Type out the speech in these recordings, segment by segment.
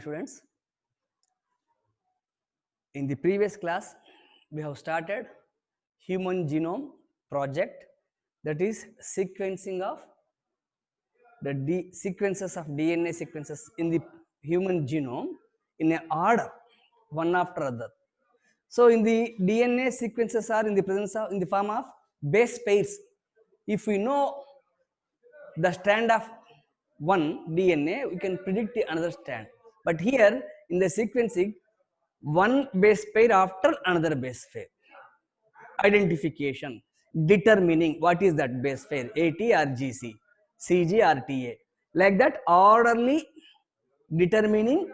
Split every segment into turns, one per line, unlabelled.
students. In the previous class, we have started human genome project, that is sequencing of the sequences of DNA sequences in the human genome in an order, one after other. So in the DNA sequences are in the presence of, in the form of base pairs. If we know the strand of one DNA, we can predict the another strand. But here in the sequencing, one base pair after another base pair. Identification, determining what is that base pair, AT or GC, CG or TA. Like that, orderly determining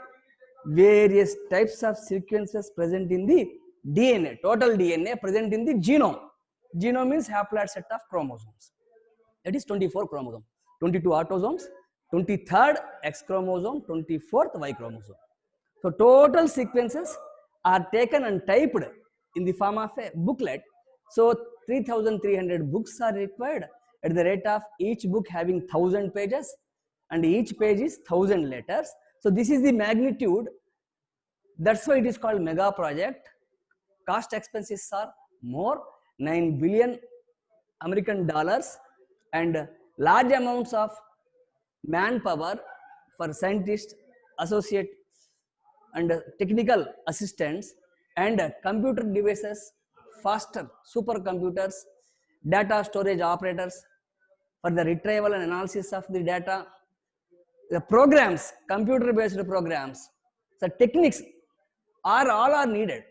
various types of sequences present in the DNA, total DNA present in the genome. Genome means haploid set of chromosomes. That is 24 chromosomes, 22 autosomes, 23rd X chromosome, 24th Y chromosome. So total sequences are taken and typed in the form of a booklet. So 3,300 books are required at the rate of each book having 1,000 pages, and each page is 1,000 letters. So this is the magnitude. That's why it is called mega project. Cost expenses are more, $9 billion American dollars, and large amounts of manpower for scientists, associate and technical assistants, and computer devices, faster supercomputers, data storage operators for the retrieval and analysis of the data, the programs, computer based programs, the techniques are all are needed.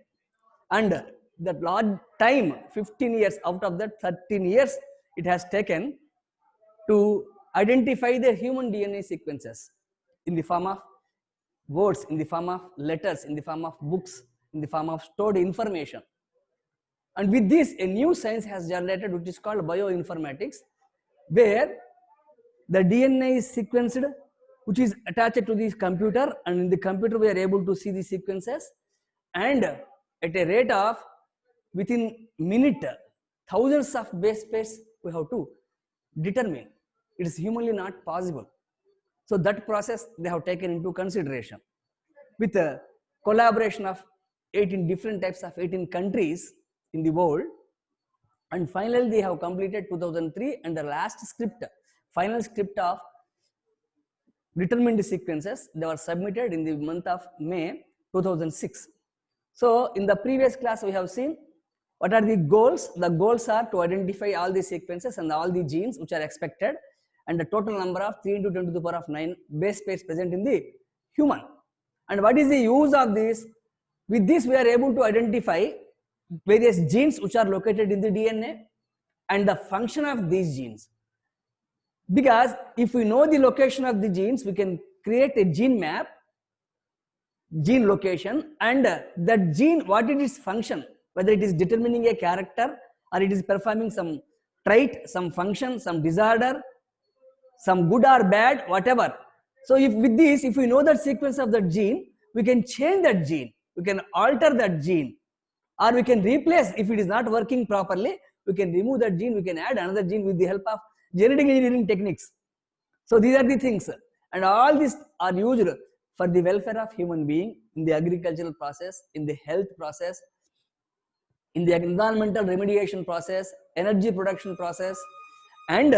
And that large time, 15 years out of that 13 years it has taken to identify the human DNA sequences in the form of words, in the form of letters, in the form of books, in the form of stored information. And with this, a new science has generated which is called bioinformatics, where the DNA is sequenced, which is attached to this computer, and in the computer we are able to see the sequences, and at a rate of within minute, thousands of base pairs we have to determine. It is humanly not possible. So that process they have taken into consideration with a collaboration of 18 different types of 18 countries in the world. And finally they have completed 2003, and the last script, final script of determined sequences, they were submitted in the month of May 2006. So in the previous class we have seen what are the goals. The goals are to identify all the sequences and all the genes which are expected, and the total number of 3 into 10 to the power of 9 base pairs present in the human. And what is the use of this? With this we are able to identify various genes which are located in the DNA and the function of these genes. Because if we know the location of the genes, we can create a gene map, gene location, and that gene, what it is function, whether it is determining a character or it is performing some trait, some function, some disorder, some good or bad, whatever. So if with this, if we know the sequence of that gene, we can change that gene, we can alter that gene, or we can replace. If it is not working properly, we can remove that gene, we can add another gene with the help of genetic engineering techniques. So these are the things, and all these are used for the welfare of human being in the agricultural process, in the health process, in the environmental remediation process, energy production process, and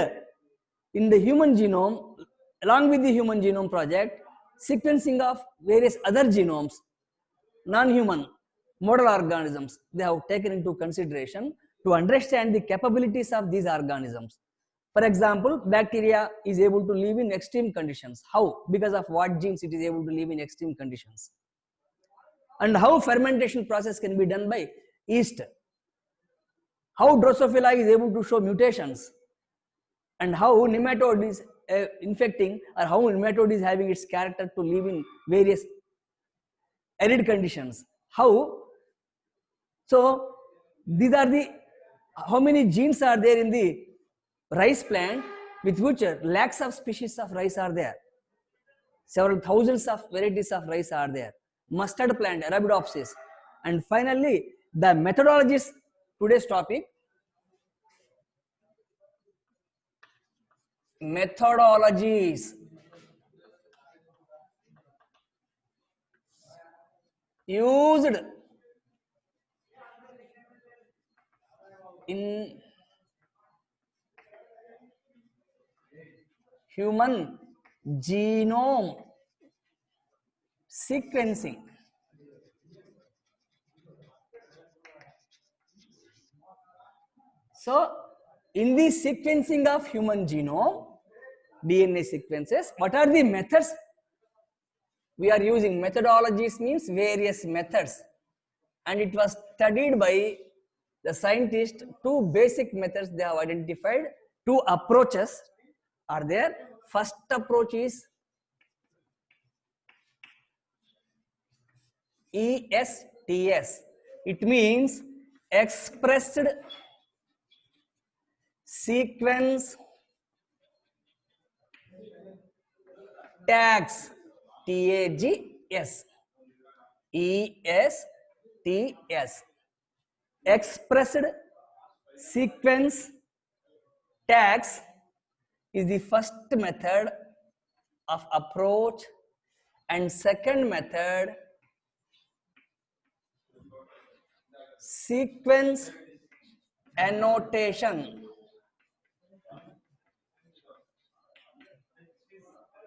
in the human genome. Along with the human genome project, sequencing of various other genomes, non-human model organisms, they have taken into consideration to understand the capabilities of these organisms. For example, bacteria is able to live in extreme conditions. How? Because of what genes it is able to live in extreme conditions. And how fermentation process can be done by yeast. How Drosophila is able to show mutations. And how nematode is infecting, or how nematode is having its character to live in various arid conditions. How? So these are the, how many genes are there in the rice plant, with which lakhs of species of rice are there. Several thousands of varieties of rice are there. Mustard plant, Arabidopsis. And finally, the methodologies, today's topic, methodologies. used in human genome sequencing. So, in the sequencing of human genome, DNA sequences, what are the methods we are using? Methodologies means various methods, and it was studied by the scientists. Two basic methods they have identified. Two approaches are there. First approach is ESTS. It means expressed sequence tags. TAGS. ESTS. Expressed sequence tags is the first method of approach, and second method, sequence annotation.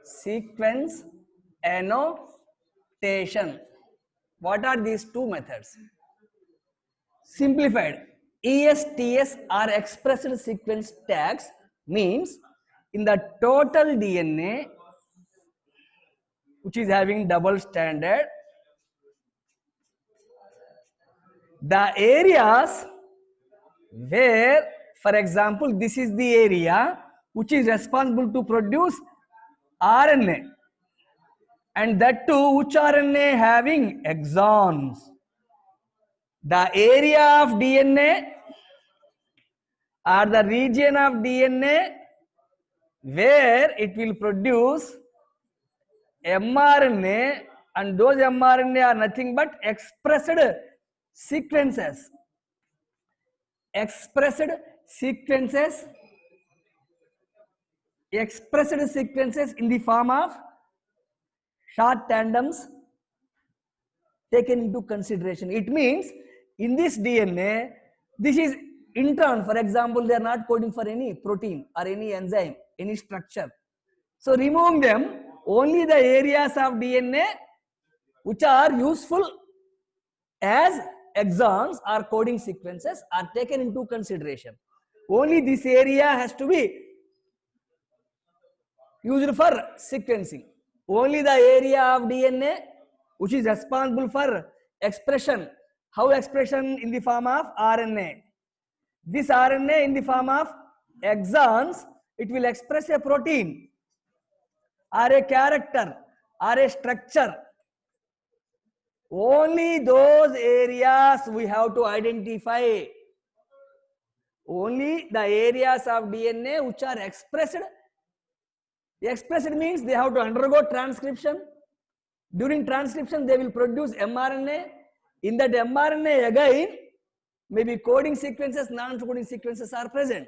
Sequence annotation. What are these two methods? Simplified, ESTS or expressed sequence tags means in the total DNA which is having double stranded, the areas where, for example, this is the area which is responsible to produce RNA, and that too which RNA having exons. The area of DNA or the region of DNA where it will produce mRNA, and those mRNA are nothing but expressed sequences. Expressed sequences in the form of short tandems taken into consideration. It means in this DNA, this is intron, for example, they are not coding for any protein or any enzyme, any structure. So removing them, only the areas of DNA which are useful as exons or coding sequences are taken into consideration. Only this area has to be used for sequencing. Only the area of DNA which is responsible for expression. How expression? In the form of RNA. This RNA in the form of exons, it will express a protein or a character or a structure. Only those areas we have to identify. Only the areas of DNA which are expressed. Expressed means they have to undergo transcription. During transcription, they will produce mRNA. In that mRNA again, maybe coding sequences, non-coding sequences are present.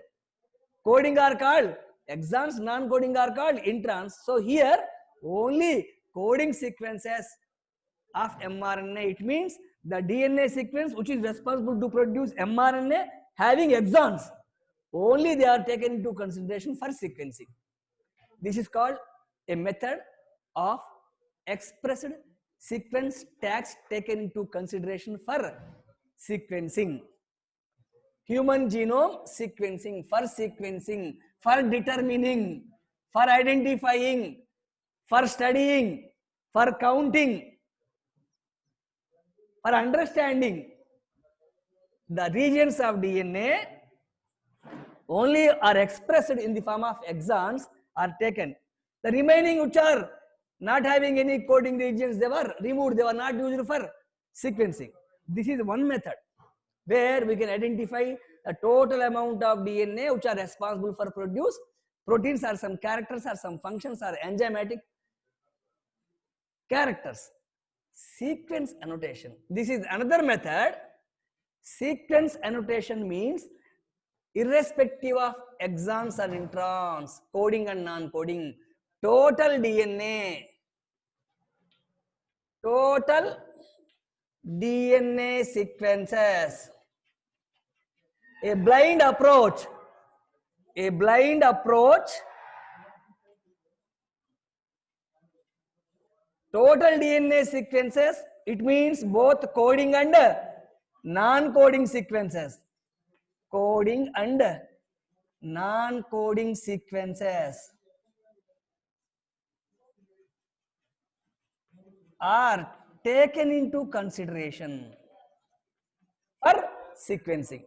Coding are called exons, non-coding are called introns. So here, only coding sequences of mRNA. It means the DNA sequence which is responsible to produce mRNA having exons. Only they are taken into consideration for sequencing. This is called a method of expressed sequence tags taken into consideration for sequencing. Human genome sequencing, for determining, for identifying, for studying, for counting, for understanding the regions of DNA only are expressed in the form of exons are taken. The remaining which are not having any coding regions, they were removed, they were not used for sequencing. This is one method where we can identify the total amount of DNA which are responsible for produce proteins or some characters or some functions or enzymatic characters. Sequence annotation. This is another method. Sequence annotation means irrespective of exons or introns, coding and non-coding, total DNA DNA sequences. A blind approach. A blind approach. Total DNA sequences, it means both coding and non-coding sequences. Coding and non-coding sequences are taken into consideration for sequencing.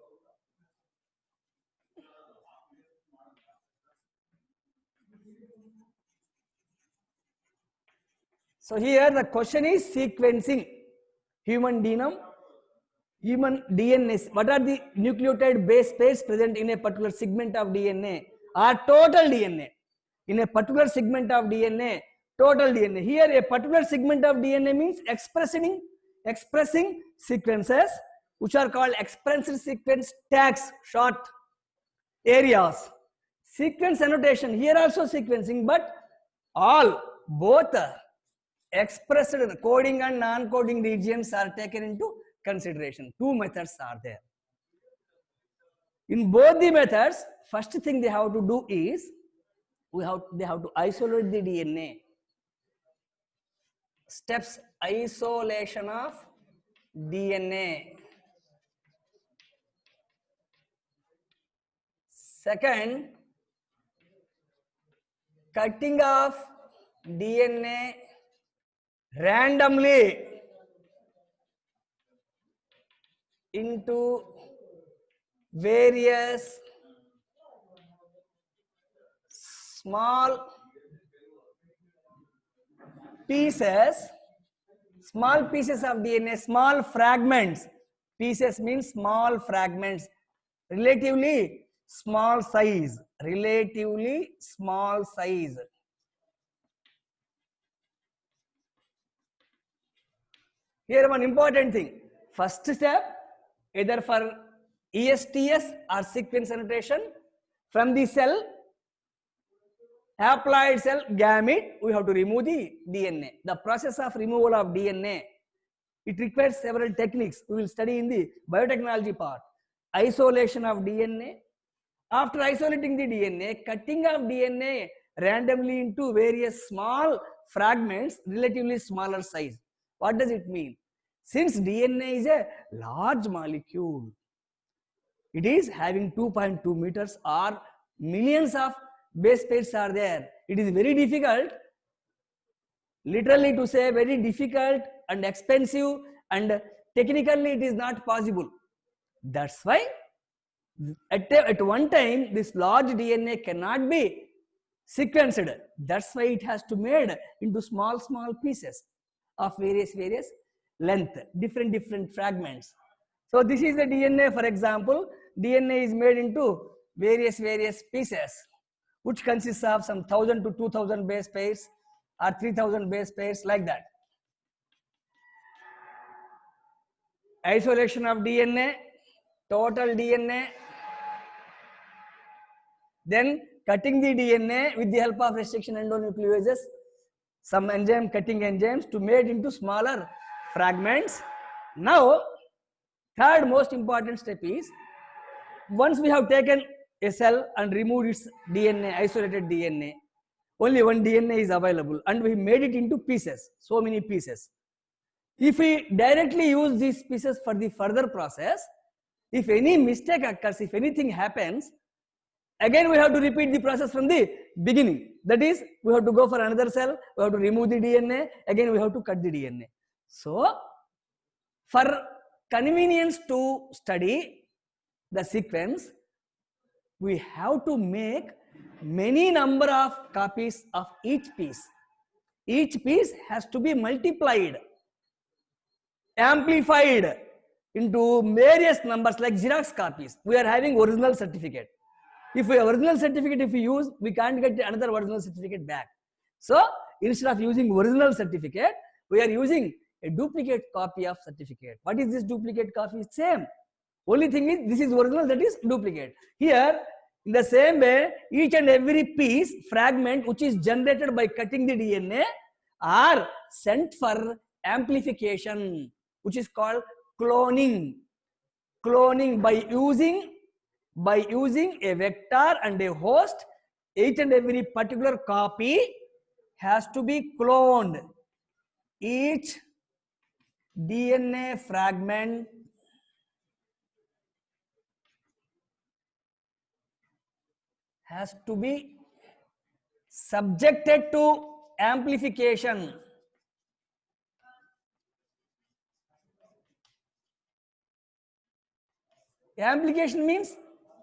So here the question is sequencing human genome, human DNA. What are the nucleotide base pairs present in a particular segment of DNA or total DNA? In a particular segment of DNA, total DNA. Here a particular segment of DNA means expressing sequences which are called expressed sequence tags, short areas. Sequence annotation, here also sequencing, but both expressed coding and non-coding regions are taken into consideration. Two methods are there. In both the methods, first thing they have to do is they have to isolate the DNA. Steps: isolation of DNA. Second, cutting of DNA randomly into various small pieces of DNA, small fragments. Pieces means small fragments, relatively small size. Here one important thing. First step, either for ESTS or sequence annotation, from the cell, haploid cell gamete, we have to remove the DNA. The process of removal of DNA, it requires several techniques. We will study in the biotechnology part. Isolation of DNA. After isolating the DNA, cutting of DNA randomly into various small fragments, relatively smaller size. What does it mean? Since DNA is a large molecule, it is having 2.2 meters or millions of base pairs are there. It is very difficult, literally to say very difficult and expensive, and technically it is not possible. That's why at one time this large DNA cannot be sequenced. That's why it has to be made into small pieces of various length, different fragments. So this is the DNA, for example. DNA is made into various pieces, which consists of some 1000 to 2000 base pairs or 3000 base pairs, like that. Isolation of DNA, total DNA, then cutting the DNA with the help of restriction endonucleases, some enzyme cutting enzymes to make into smaller fragments. Now, third most important step is, once we have taken a cell and removed its DNA, isolated DNA, only one DNA is available, and we made it into pieces, so many pieces. If we directly use these pieces for the further process, if any mistake occurs, if anything happens, again we have to repeat the process from the beginning. That is, we have to go for another cell, we have to remove the DNA, again we have to cut the DNA. So, for convenience to study the sequence, we have to make many number of copies of each piece. Each piece has to be multiplied, amplified into various numbers, like Xerox copies. We are having original certificate. If we have original certificate, if we use, we can't get another original certificate back. So instead of using original certificate, we are using a duplicate copy of certificate. What is this duplicate copy? Same. Only thing is, this is original, that is duplicate. Here, in the same way, each and every piece, fragment which is generated by cutting the DNA are sent for amplification, which is called cloning. Cloning by using a vector and a host, each and every particular copy has to be cloned. Each DNA fragment has to be subjected to amplification. Amplification means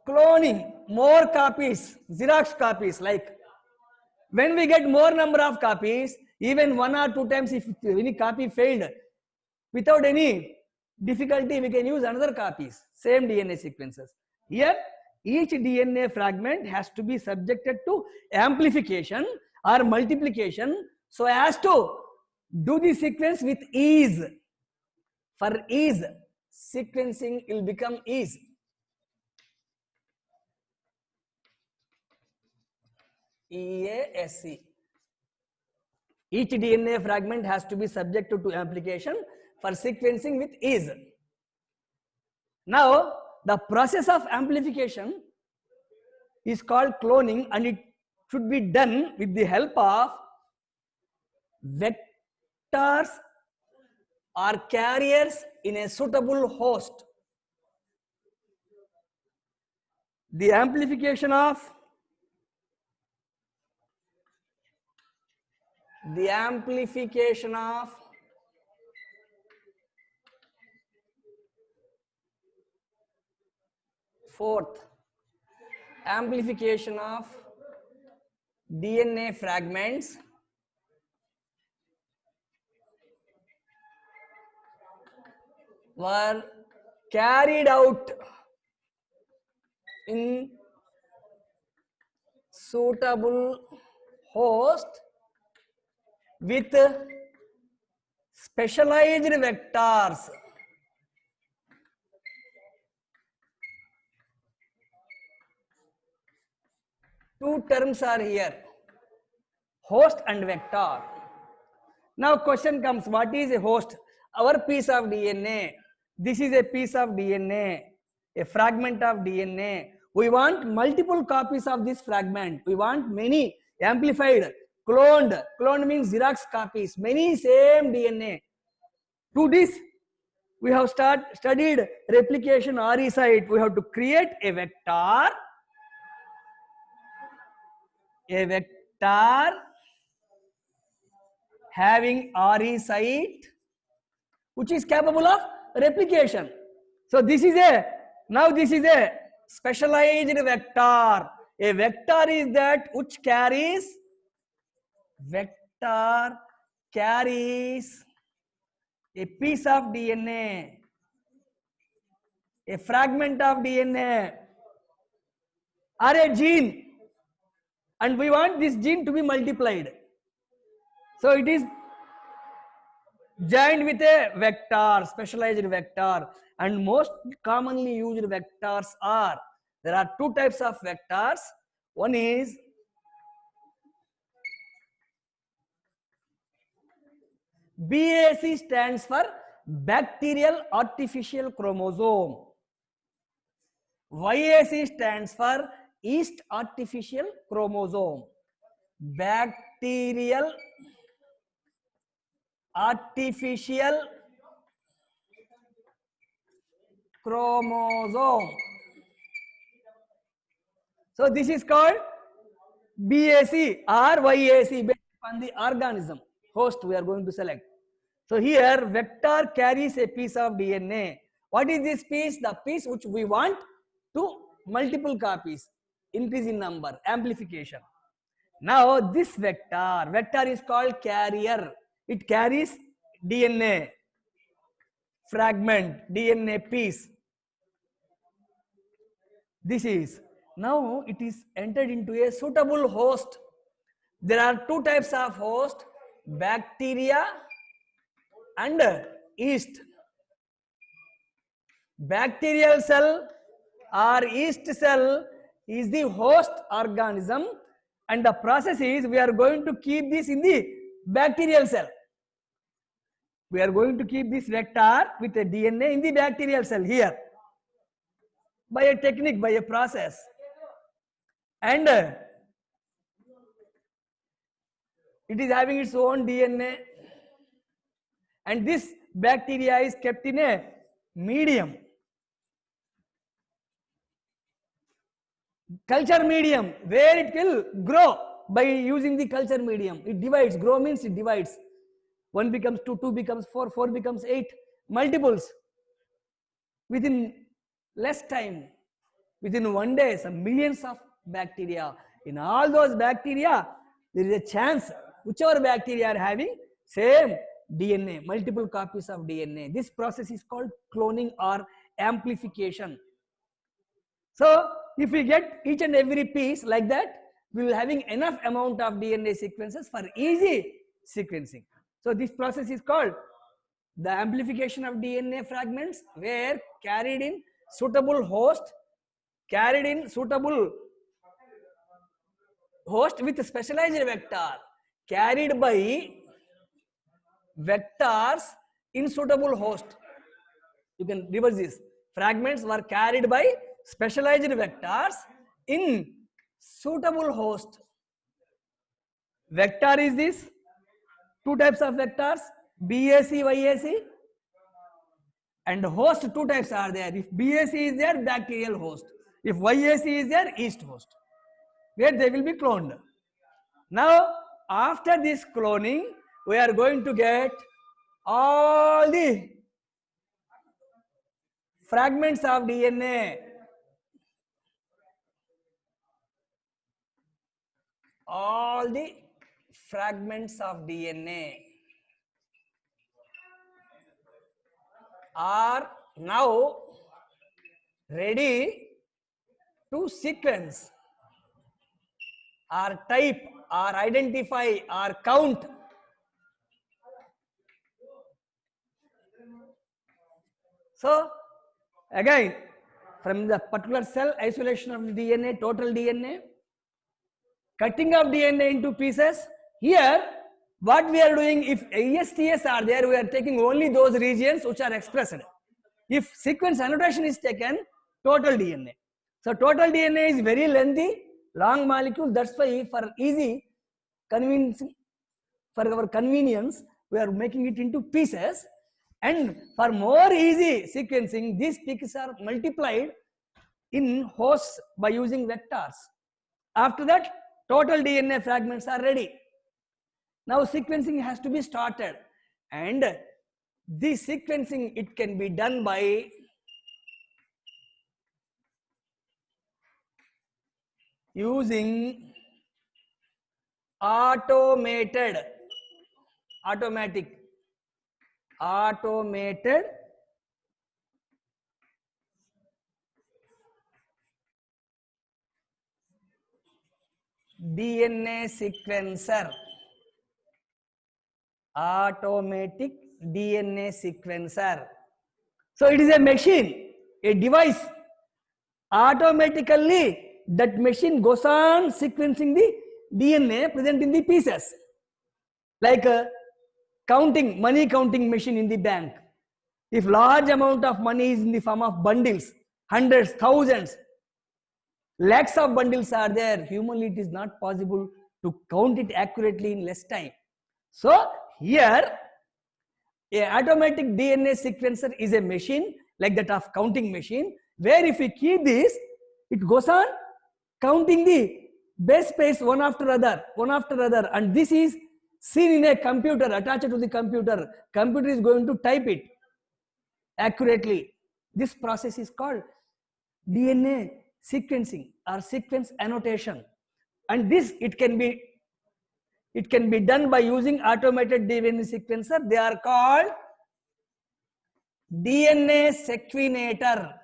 cloning, more copies, Xerox copies. Like when we get more number of copies, even 1 or 2 times, if any copy failed, without any difficulty, we can use another copies, same DNA sequences. Here, each DNA fragment has to be subjected to amplification or multiplication so as to do the sequence with ease. For ease, sequencing will become easy. EASC. Each DNA fragment has to be subjected to amplification for sequencing with ease. Now, the process of amplification is called cloning, and it should be done with the help of vectors or carriers in a suitable host. The amplification of fourth, amplification of DNA fragments were carried out in suitable host with specialized vectors. Two terms are here, host and vector. Now question comes, what is a host? Our piece of DNA. This is a piece of DNA, a fragment of DNA. We want multiple copies of this fragment. We want many amplified, cloned. Cloned means Xerox copies, many same DNA. To this, we have studied replication RE site. We have to create a vector having RE site which is capable of replication. So this is a specialized vector. A vector is that which carries a piece of DNA, a fragment of DNA, or a gene, and we want this gene to be multiplied. So it is joined with a vector, specialized vector, and most commonly used vectors are, there are two types of vectors. One is BAC, stands for bacterial artificial chromosome. YAC stands for yeast artificial chromosome. Bacterial artificial chromosome. So this is called BAC or YAC based on the organism, host we are going to select. So here vector carries a piece of DNA. What is this piece? The piece which we want to multiple copies, increase in number, amplification. Now this vector is called carrier. It carries DNA fragment, DNA piece. This is, now it is entered into a suitable host. There are two types of host, bacteria and yeast. Bacterial cell or yeast cell is the host organism, and the process is we are going to keep this in the bacterial cell. We are going to keep this vector with a DNA in the bacterial cell here by a technique, by a process. And it is having its own DNA. And this bacteria is kept in a medium, culture medium, where it will grow by using the culture medium. It divides. Grow means it divides. 1 becomes 2, 2 becomes 4, 4 becomes 8. Multiples within less time. Within 1 day, some millions of bacteria. In all those bacteria, there is a chance whichever bacteria are having same DNA, multiple copies of DNA. This process is called cloning or amplification. So if we get each and every piece like that, we will having enough amount of DNA sequences for easy sequencing. So this process is called the amplification of DNA fragments, where carried in suitable host with a specialized vector, carried by vectors in suitable host. You can reverse this. Fragments were carried by specialized vectors in suitable host. Vector is this. Two types of vectors, BAC, YAC. And host, two types are there. If BAC is there, bacterial host. If YAC is there, yeast host, where they will be cloned. Now, after this cloning, we are going to get all the fragments of DNA. All the fragments of DNA are now ready to sequence or type or identify or count. So again, from the particular cell, isolation of DNA, total DNA, cutting of DNA into pieces. Here what we are doing, if ASTS are there, we are taking only those regions which are expressed. If sequence annotation is taken, total DNA. So total DNA is very lengthy, long molecule. That's why for easy convenience, for our convenience, we are making it into pieces. And for more easy sequencing, these pieces are multiplied in hosts by using vectors. After that, total DNA fragments are ready. Now sequencing has to be started, and this sequencing, it can be done by using automated DNA sequencer. Automatic DNA sequencer. So it is a machine, a device. Automatically that machine goes on sequencing the DNA present in the pieces, like a money counting machine in the bank. If large amount of money is in the form of bundles, hundreds, thousands, lakhs of bundles are there, humanly it is not possible to count it accurately in less time. So here a automatic DNA sequencer is a machine like that of counting machine, where if we keep this, it goes on counting the base pairs one after other, and this is seen in a computer, attached to the computer. Computer is going to type it accurately. This process is called DNA sequencing or sequence annotation, and this it can be done by using automated DNA sequencer. They are called DNA sequenator.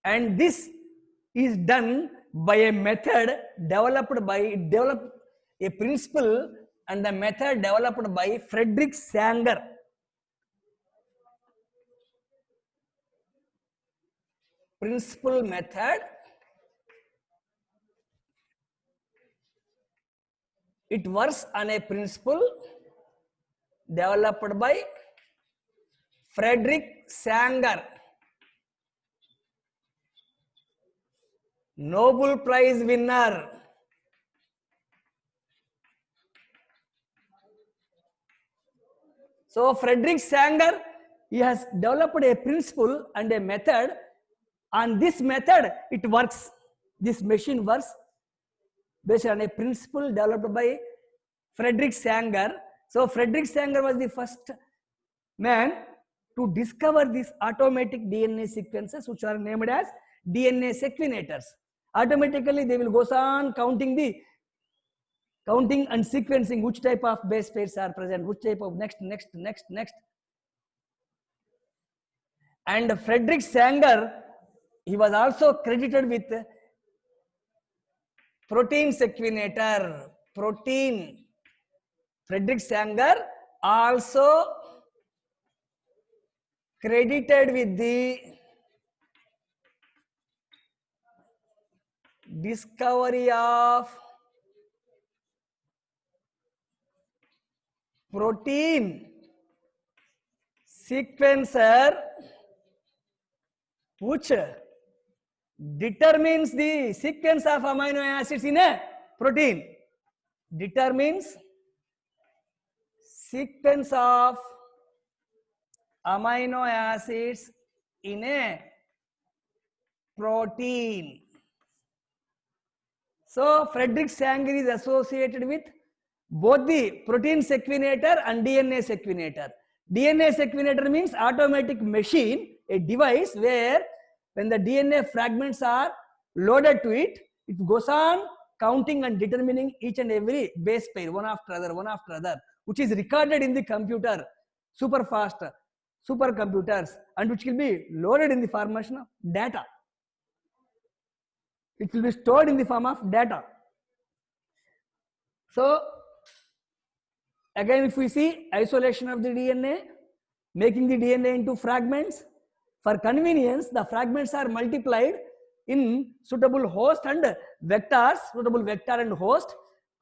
And this is done by a method developed a principle and the method developed by Frederick Sanger. Principle method It works on a principle developed by Frederick Sanger, Nobel Prize winner. So Frederick Sanger, he has developed a principle and a method. On this method, it works. This machine works based on a principle developed by Frederick Sanger. So Frederick Sanger was the first man to discover these automatic DNA sequences, which are named as DNA sequenators. Automatically, they will go on counting and sequencing which type of base pairs are present, which type of next. And Frederick Sanger, he was also credited with protein sequenator. Protein. Frederick Sanger also credited with the discovery of protein sequencer, which determines the sequence of amino acids in a protein. Determines sequence of amino acids in a protein. So Frederick Sanger is associated with both the protein sequenator and DNA sequenator. DNA sequenator means automatic machine, a device where when the DNA fragments are loaded to it, it goes on counting and determining each and every base pair one after other, which is recorded in the computer, super fast supercomputers, and which will be loaded in the formation of data. It will be stored in the form of data. So again, if we see isolation of the DNA, making the DNA into fragments, for convenience, the fragments are multiplied in suitable host and vectors, suitable vector and host.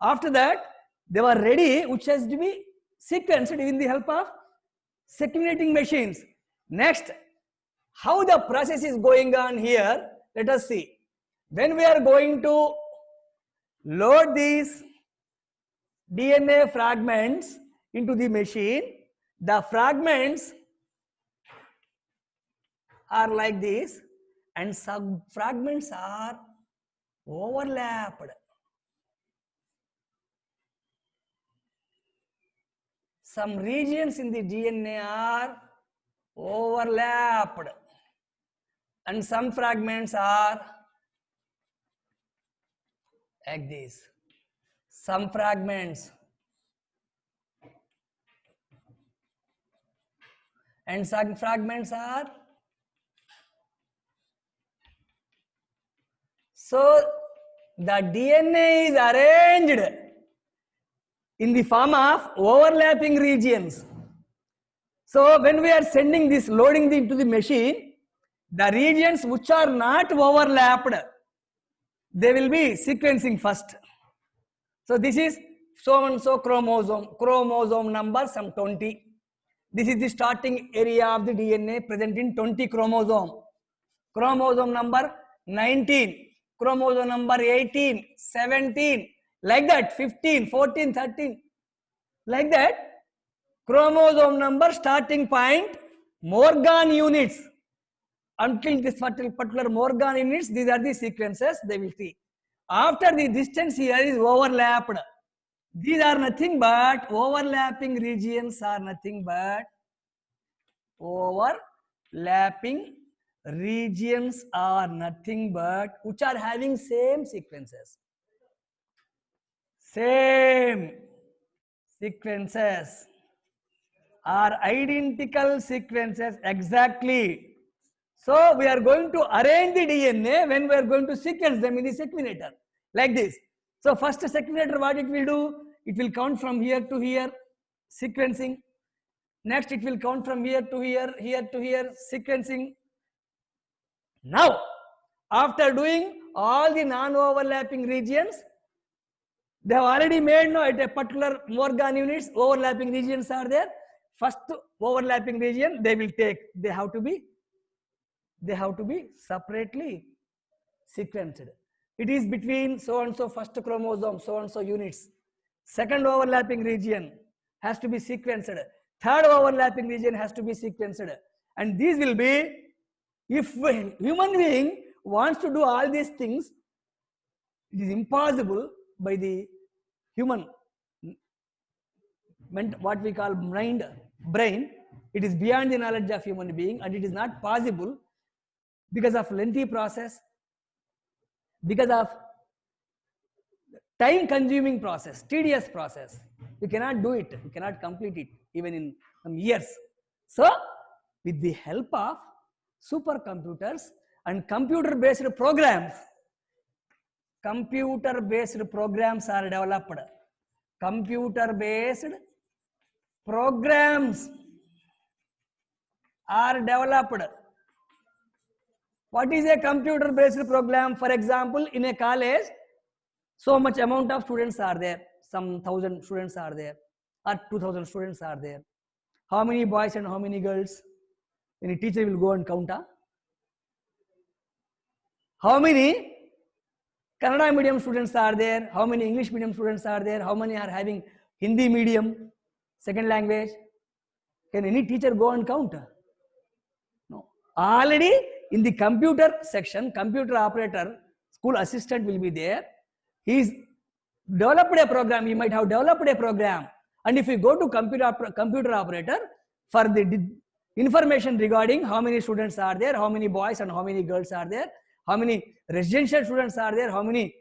After that, they were ready, which has to be sequenced with the help of sequencing machines. Next, how the process is going on here, let us see. When we are going to load these DNA fragments into the machine, the fragments are like this and sub-fragments are overlapped. Some regions in the DNA are overlapped and some fragments are like this. Some fragments and some fragments are. So the DNA is arranged in the form of overlapping regions. So when we are sending this, loading into the machine, the regions which are not overlapped, they will be sequencing first. So this is so and so chromosome number some 20. This is the starting area of the DNA present in 20 chromosome. Chromosome number 19, chromosome number 18, 17, like that, 15, 14, 13, like that. Chromosome number starting point, Morgan units. Until this particular Morgan units, these are the sequences they will see. After the distance here is overlapped. These are nothing but overlapping regions are nothing but overlapping regions are nothing but which are having same sequences. Same sequences are identical sequences exactly. So we are going to arrange the DNA when we are going to sequence them in the sequenator like this. So first sequenator, what it will do? It will count from here to here, sequencing. Next it will count from here to here, here to here, sequencing. Now, after doing all the non-overlapping regions, They have already made no at a particular Morgan units, overlapping regions are there. First overlapping region they will take. They have to be separately sequenced. It is between so and so first chromosome, so and so units. Second overlapping region has to be sequenced. Third overlapping region has to be sequenced. And these will be, if a human being wants to do all these things, it is impossible by the human, what we call brain. It is beyond the knowledge of human being, and it is not possible because of lengthy process, because of time consuming process, tedious process. You cannot do it, you cannot complete it even in some years. So with the help of supercomputers and computer based programs are developed. Computer based programs are developed. What is a computer based program? For example, in a college, so much amount of students are there, some 1,000 students are there, or 2,000 students are there. How many boys and how many girls? Any teacher will go and count. How many Kannada medium students are there? How many English medium students are there? How many are having Hindi medium, second language? Can any teacher go and count? No. Already in the computer section, computer operator, school assistant will be there. He is developed a program. He might have developed a program. And if you go to computer operator for the information regarding how many students are there, how many boys and how many girls are there, how many residential students are there, how many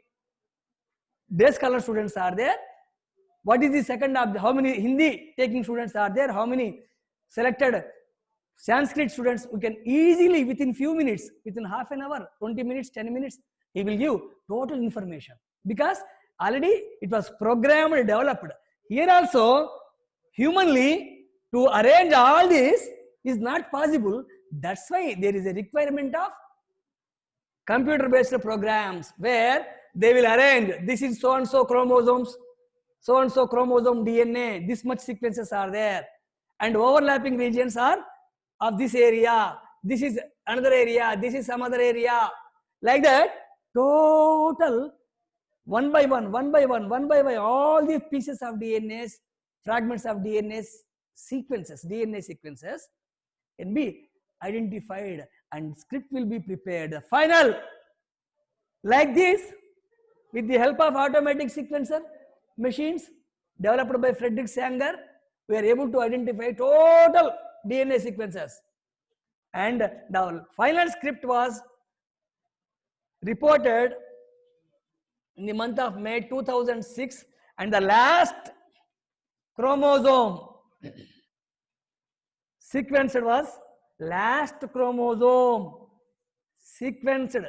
day scholar students are there, what is the second of how many Hindi taking students are there, how many selected Sanskrit students, we can easily within few minutes, within half an hour, 20 minutes, 10 minutes, he will give total information because already it was programmed and developed. Here also, humanly to arrange all this is not possible. That's why there is a requirement of computer based programs where they will arrange, this is so and so chromosomes, so and so chromosome DNA, this much sequences are there, and overlapping regions are of this area, this is another area, this is some other area, like that. Total one by one, all these pieces of DNAs, fragments of DNA sequences can be identified and script will be prepared. The final, like this, with the help of automatic sequencer machines developed by Frederick Sanger, we are able to identify total DNA sequences. And the final script was reported in the month of May 2006, and the last chromosome sequenced was last chromosome sequenced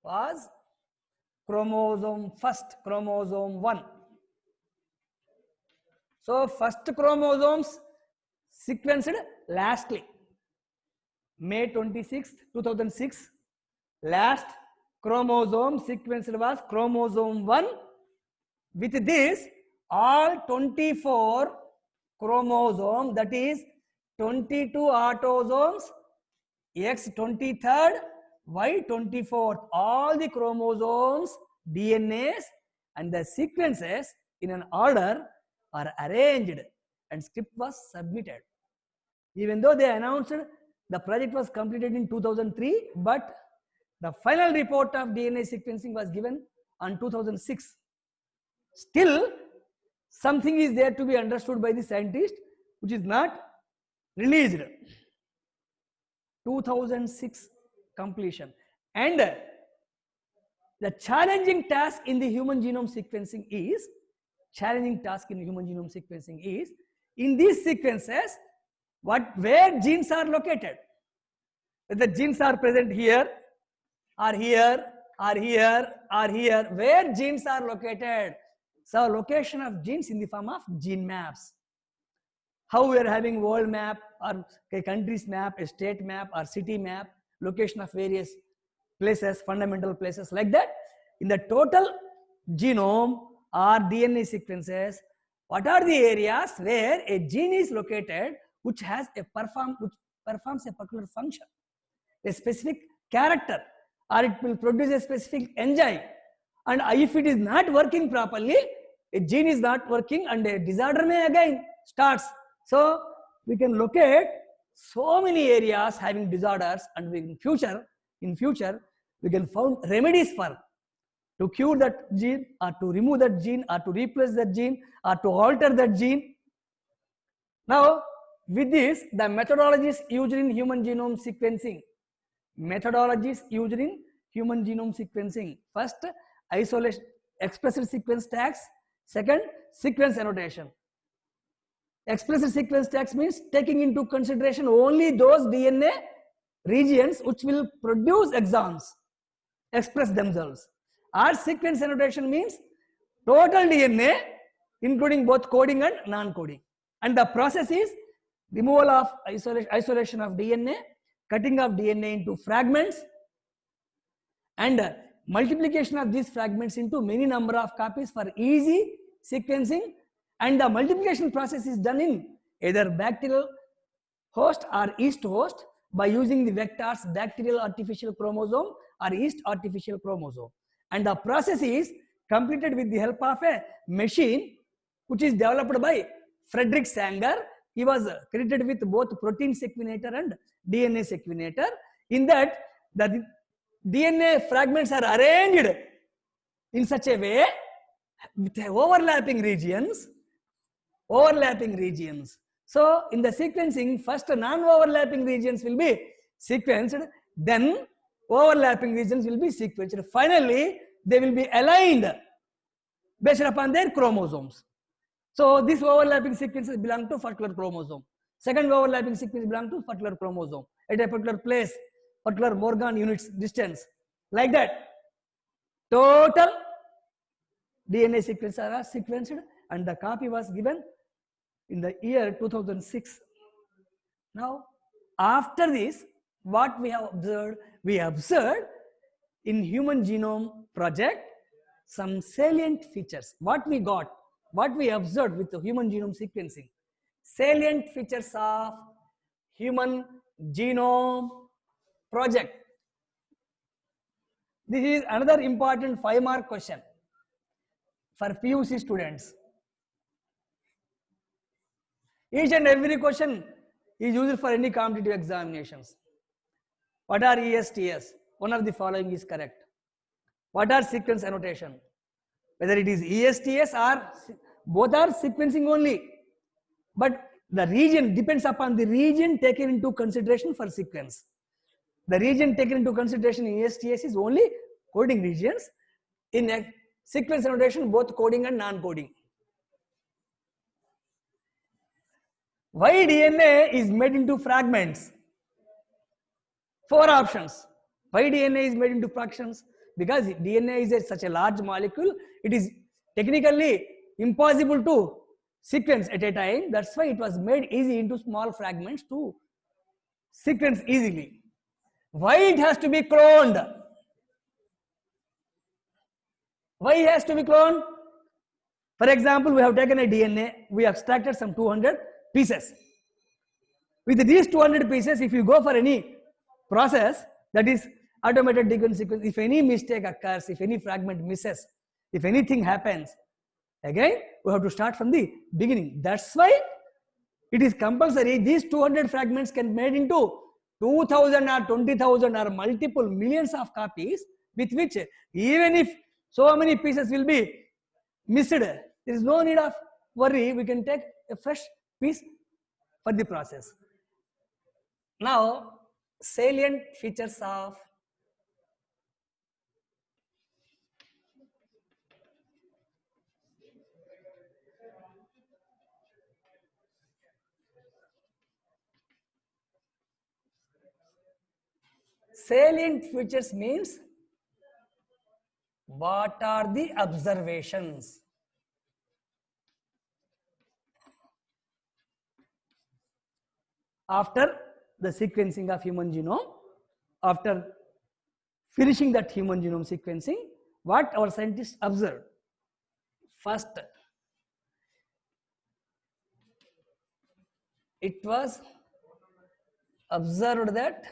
was chromosome 1. So first chromosomes sequenced lastly, May 26, 2006. Last chromosome sequenced was chromosome 1. With this, all 24 chromosomes, that is 22 autosomes, X 23rd, Y 24th, all the chromosomes, DNAs and the sequences in an order are arranged and script was submitted. Even though they announced the project was completed in 2003, but the final report of DNA sequencing was given on 2006. Still, something is there to be understood by the scientist, which is not released. 2006 completion. And the challenging task in the human genome sequencing is, in these sequences, where genes are located. If the genes are present here, or here, or here, or here, where genes are located. So location of genes in the form of gene maps. How we are having world map, or a country's map, a state map, or city map, location of various places, fundamental places, like that. in the total genome or DNA sequences, what are the areas where a gene is located which performs a particular function, a specific character, or it will produce a specific enzyme. And if it is not working properly, a gene is not working and a disorder may again starts. So we can locate so many areas having disorders, and in future we can find remedies for to cure that gene, or to remove that gene, or to replace that gene, or to alter that gene. Now with this, the methodologies used in human genome sequencing. First, isolation, expressed sequence tags. Second, sequence annotation. Expressed sequence tags means taking into consideration only those DNA regions which will produce exons, express themselves. Or sequence annotation means total DNA including both coding and non-coding. And the process is removal of isolation of DNA, cutting of DNA into fragments, and multiplication of these fragments into many number of copies for easy sequencing. And the multiplication process is done in either bacterial host or yeast host by using the vectors bacterial artificial chromosome or yeast artificial chromosome. And the process is completed with the help of a machine which is developed by Frederick Sanger. He was credited with both protein sequenator and DNA sequenator. In that, the DNA fragments are arranged in such a way with overlapping regions. So in the sequencing, first non-overlapping regions will be sequenced, then overlapping regions will be sequenced. Finally, they will be aligned based upon their chromosomes. So these overlapping sequences belong to particular chromosome. Second overlapping sequence belong to particular chromosome at a particular place, particular Morgan units distance. Like that, total DNA sequences are sequenced, and the copy was given in the year 2006. Now, after this, what we have observed? We observed in Human Genome Project some salient features. What we observed with the Human Genome Sequencing. Salient features of Human Genome Project. This is another important 5-mark question for PUC students. Each and every question is used for any competitive examinations. What are ESTS? One of the following is correct. What are sequence annotation? Whether it is ESTS or both are sequencing only. But the region depends upon the region taken into consideration for sequence. The region taken into consideration in ESTS is only coding regions. In a sequence annotation, both coding and non-coding. Why DNA is made into fragments? 4 options. Why DNA is made into fractions? Because DNA is such a large molecule, it is technically impossible to sequence at a time. That's why it was made easy into small fragments to sequence easily. Why it has to be cloned? Why it has to be cloned? For example, we have taken a DNA, we extracted some 200 pieces. With these 200 pieces, if you go for any process, that is automated sequence, if any mistake occurs, if any fragment misses, if anything happens, again we have to start from the beginning. That's why it is compulsory. These 200 fragments can be made into 2000 or 20,000 or multiple millions of copies, with which even if so many pieces will be missed, there is no need of worry. We can take a fresh piece for the process. Now, salient features of salient features means what are the observations? After the sequencing of human genome, after finishing that human genome sequencing, What our scientists observed? First, it was observed that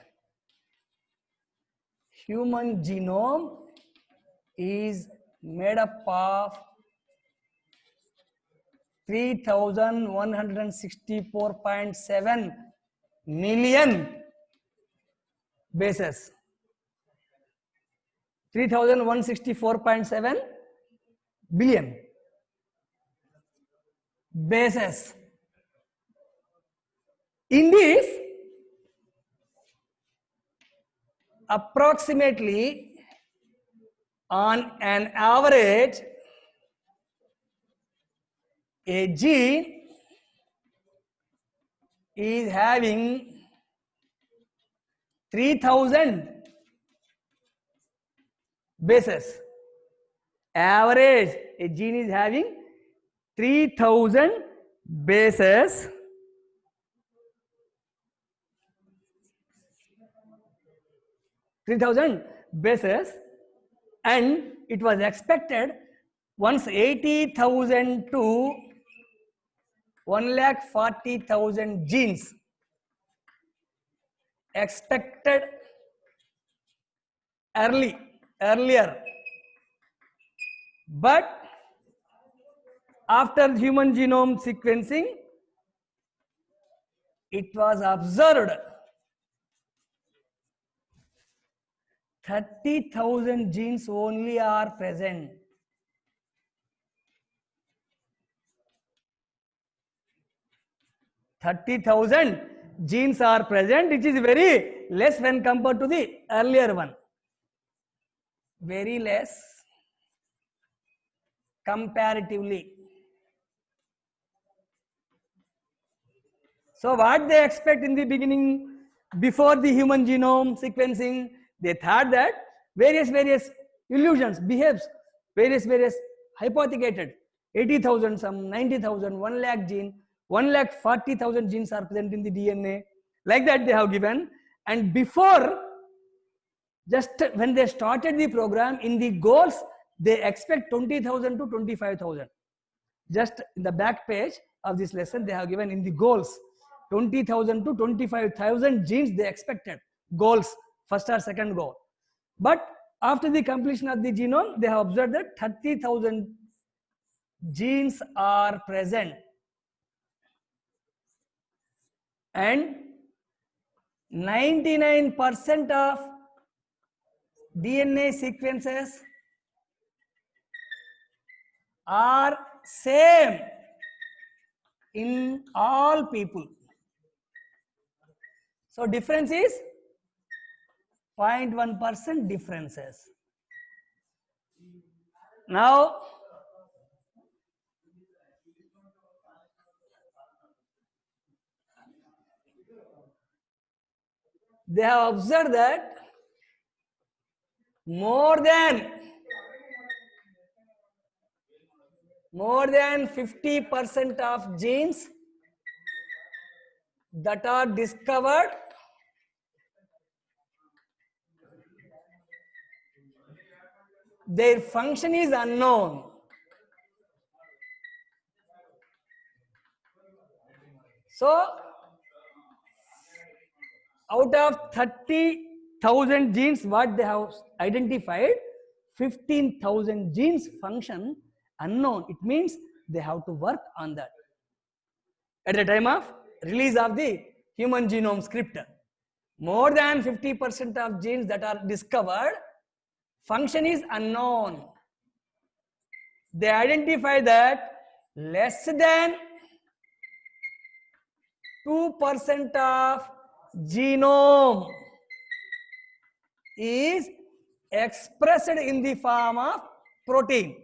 human genome is made up of 3164.7 million bases. 3164.7 billion bases. In this, approximately on an average, a gene is having 3000 bases. Average, a gene is having 3000 bases. And it was expected once 80,000 to 1,40,000 genes expected earlier, but after human genome sequencing, it was observed 30,000 genes only are present. 30,000 genes are present, which is very less when compared to the earlier one. Very less comparatively. So what they expect in the beginning, before the human genome sequencing, they thought that various illusions behaves, various hypothecated 80,000, some 90,000, 1 lakh gene, 1,40,000 genes are present in the DNA. Like that they have given. And before, just when they started the program, in the goals, they expect 20,000 to 25,000. Just in the back page of this lesson, they have given in the goals 20,000 to 25,000 genes they expected. Goals, first or second goal. But after the completion of the genome, they have observed that 30,000 genes are present. And 99% of DNA sequences are same in all people. So difference is 0.1% differences. Now, they have observed that more than 50% of genes that are discovered their function is unknown. So out of 30,000 genes what they have identified, 15,000 genes function unknown. It means they have to work on that at the time of release of the human genome script. More than 50% of genes that are discovered, function is unknown. They identify that less than 2% of genome is expressed in the form of protein.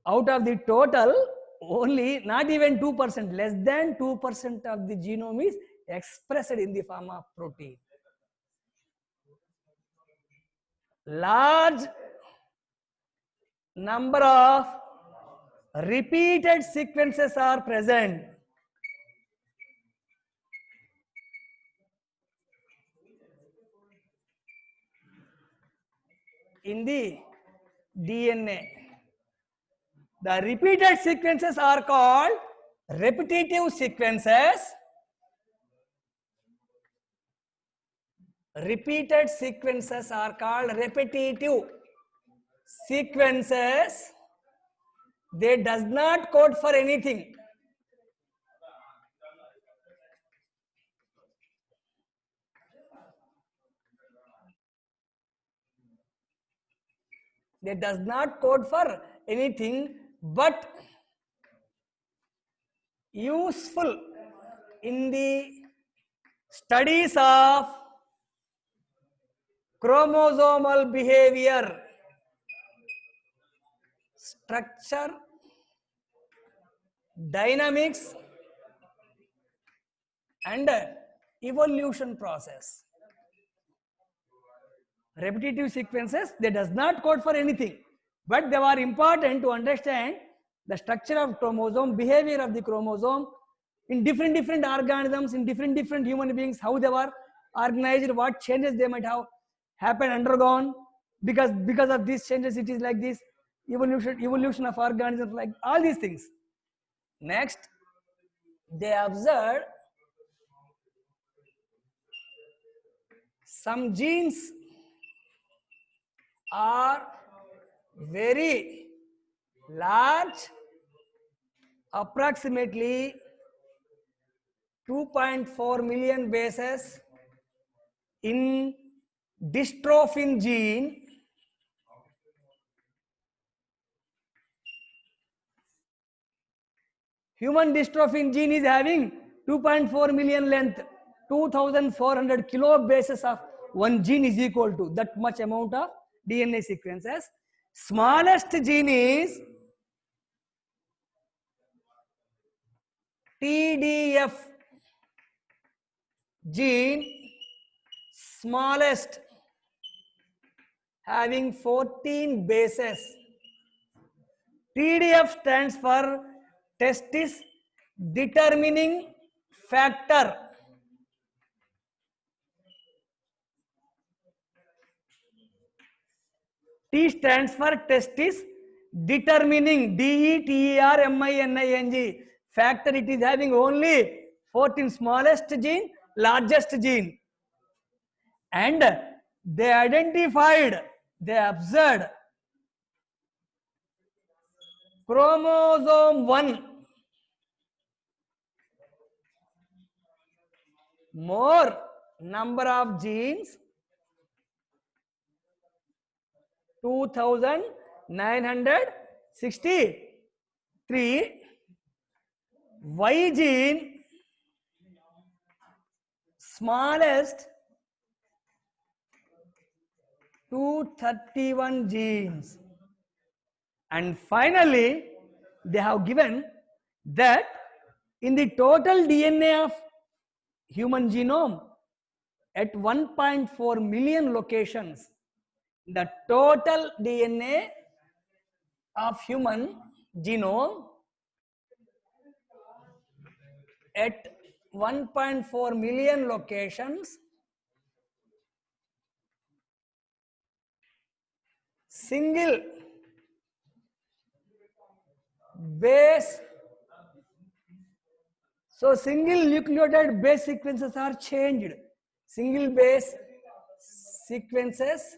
Out of the total, only not even 2%, less than 2% of the genome is expressed in the form of protein. Large number of repeated sequences are present. in the DNA. The repeated sequences are called repetitive sequences. Repeated sequences are called repetitive sequences. They does not code for anything. They does not code for anything, but useful in the studies of chromosomal behavior, structure, dynamics, and evolution process. Repetitive sequences, they does not code for anything, but they are important to understand the structure of chromosome, behavior of the chromosome in different organisms, in different human beings, how they were organized, what changes they might have happened, undergone, because of these changes it is like this, evolution of organisms, like all these things. Next, they observed some genes are very large, approximately 2.4 million bases in dystrophin gene. Human dystrophin gene is having 2.4 million length, 2400 kilo bases of one gene is equal to that much amount of DNA sequences. Smallest gene is TDF gene, smallest, having 14 bases. TDF stands for testis determining factor. T stands for testis determining, DETERMINING factor. It is having only 14, smallest gene, largest gene. And they identified, they observed chromosome 1 more number of genes, 2963. Y gene, smallest, 231 genes. And finally, they have given that in the total DNA of human genome, at 1.4 million locations, the total DNA of human genome at 1.4 million locations, single base, so single nucleotide base sequences are changed. Single base sequences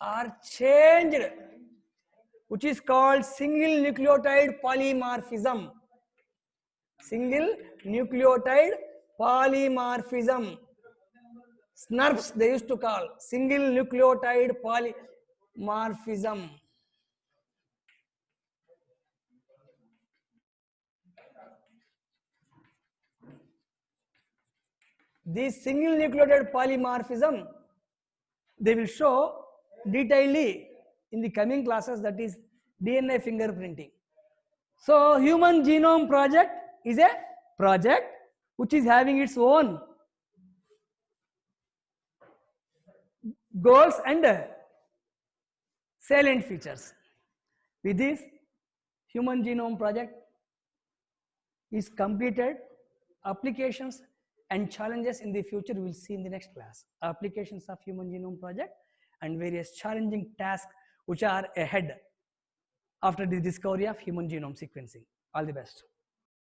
are changed, which is called single nucleotide polymorphism. Single nucleotide polymorphism. SNRPs they used to call single nucleotide polymorphism. This single nucleotide polymorphism, they will show detailedly in the coming classes, that is DNA fingerprinting. So Human Genome Project is a project which is having its own goals and salient features. With this, Human Genome Project is completed. Applications and challenges in the future we will see in the next class. Applications of Human Genome Project and various challenging tasks which are ahead after the discovery of human genome sequencing. All the best.